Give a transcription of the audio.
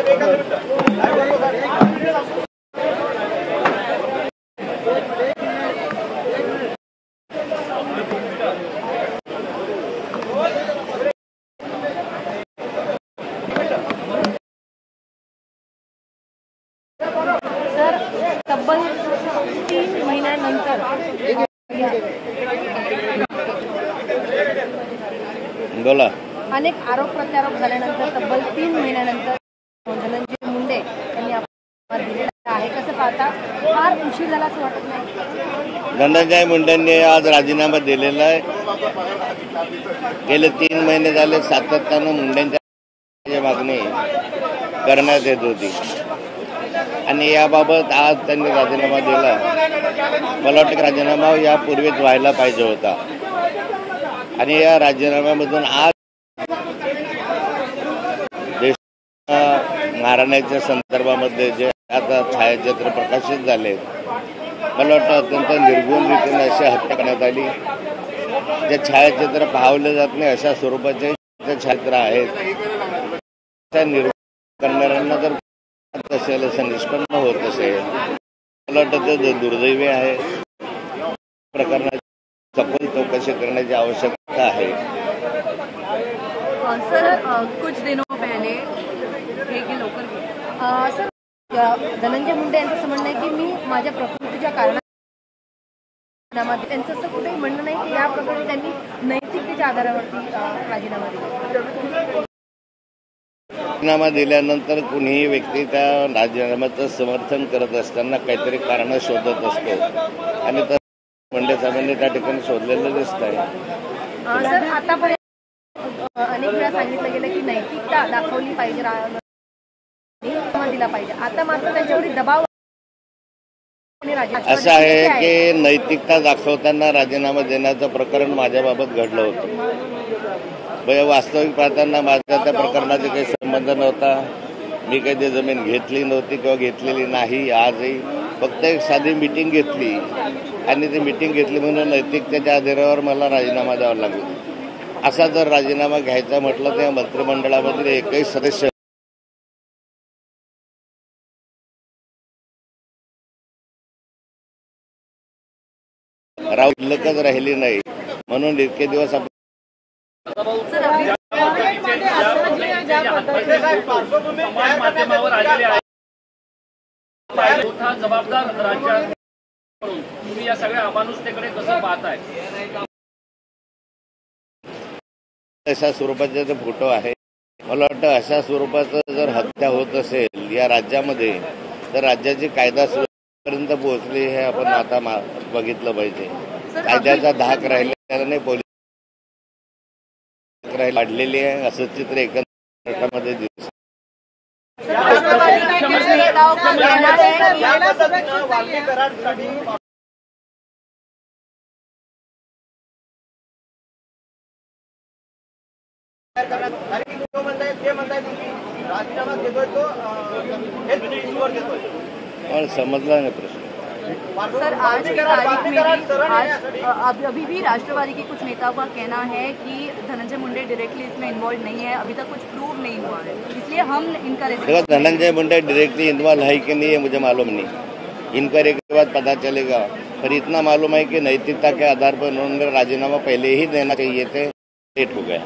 तब्बल 3 महिन्यानंतर बोला अनेक आरोप प्रत्यारोप झाल्यानंतर तब्बल 3 महिन्यानंतर धनंजय मुंडे यांनी आपला दिलेला आहे. कसं पाहता, फार उशीर झाला असं वाटत नाही? धनंजय मुंडेंनी आज राजीनामा दिलेला आहे. गेले 3 महिने झाले सातत्यानं मुंडेंच्या मागणी करण्यात येत होती आणि याबाबत आज त्यांनी राजीनामा दिला. मला वाटतं राजीनामा यापूर्वीच व्हायला पाहिजे होता आणि या राजीनाम्यामधून आज देश मारण्याच्या संदर्भामध्ये जे आता छायाचित्र प्रकाशित झाले, मला वाटतं अत्यंत निर्गुण रीतीने अशी हत्या करण्यात आली. जे छायाचित्र पाहवले जात नाही अशा स्वरूपाचे छायाचित्र आहेत. त्या निर्गुण करणाऱ्यांना जर असेल असं निष्पन्न होत असेल, मला वाटतं ते दुर्दैवी आहे. प्रकरणाची सखोल चौकशी करण्याची आवश्यकता आहे. सर, कुछ दिनों पहले सर धनंजय मुंडे यांचं असं म्हणणं आहे की मी माझ्या प्रकृतीच्या कारणाने, त्यांचं असं कुठेही म्हणणं नाही की या प्रकरणी त्यांनी नैतिकतेच्या आधारावरती राजीनामा दिला. राजीनामा दिल्यानंतर कुणीही व्यक्ती त्या राजीनाम्याचं समर्थन करत असताना काहीतरी कारण शोधत असतो आणि तर मुंडे साहेबांनी त्या ठिकाणी शोधलेलं दिसत आहे. सर, आतापर्यंत अनेक वेळा सांगितलं गेलं की नैतिकता दाखवली पाहिजे, राजीनामा दिला पाहिजे. आता मात्र त्यांच्यावरील दबाव असं आहे की नैतिकता दाखवताना राजीनामा देण्याचं प्रकरण माझ्याबाबत घडलं होतं. वास्तविक पाहताना माझ्या त्या प्रकरणाचा काही संबंध नव्हता. मी काही ती जमीन घेतली नव्हती किंवा घेतलेली नाही. आजही फक्त एक साधी मिटिंग घेतली आणि ती मिटिंग घेतली म्हणून नैतिकतेच्या आधारावर मला राजीनामा द्यावा लागला. असा जर राजीनामा घ्यायचा म्हटलं तर मंत्रिमंडळामधील एकही सदस्य शिल्लकच राहिली नाही. म्हणून इतके दिवस जबाबदार राज्यात तुम्ही या सगळ्या अमानुषतेकडे कसं पाहताय? अशा स्वरूपाचे ते फोटो आहे. मला वाटतं अशा स्वरूपाचं जर हत्या होत असेल या राज्यामध्ये तर राज्याची कायदा सुव्यवस्थेपर्यंत पोहोचली हे आपण आता बघितलं पाहिजे. कायद्याचा धाक राहिलेला नाही, पोलीस वाढलेली आहे असं चित्र एकंदरीत दिसतं. समजला नाही प्रश्न. सर, आज की तारीख में भी अभी भी राष्ट्रवादी के कुछ नेताओं का कहना है कि धनंजय मुंडे डायरेक्टली इसमें इन्वॉल्व नहीं है, अभी तक कुछ प्रूव नहीं हुआ है, इसलिए हम इनका देखो धनंजय मुंडे डायरेक्टली इन्वॉल्व है कि नहीं है मुझे मालूम नहीं. इंक्वायरी के बाद पता चलेगा. पर इतना मालूम है कि नैतिकता के आधार पर उन्होंने राजीनामा पहले ही देना चाहिए थे. लेट हो गया.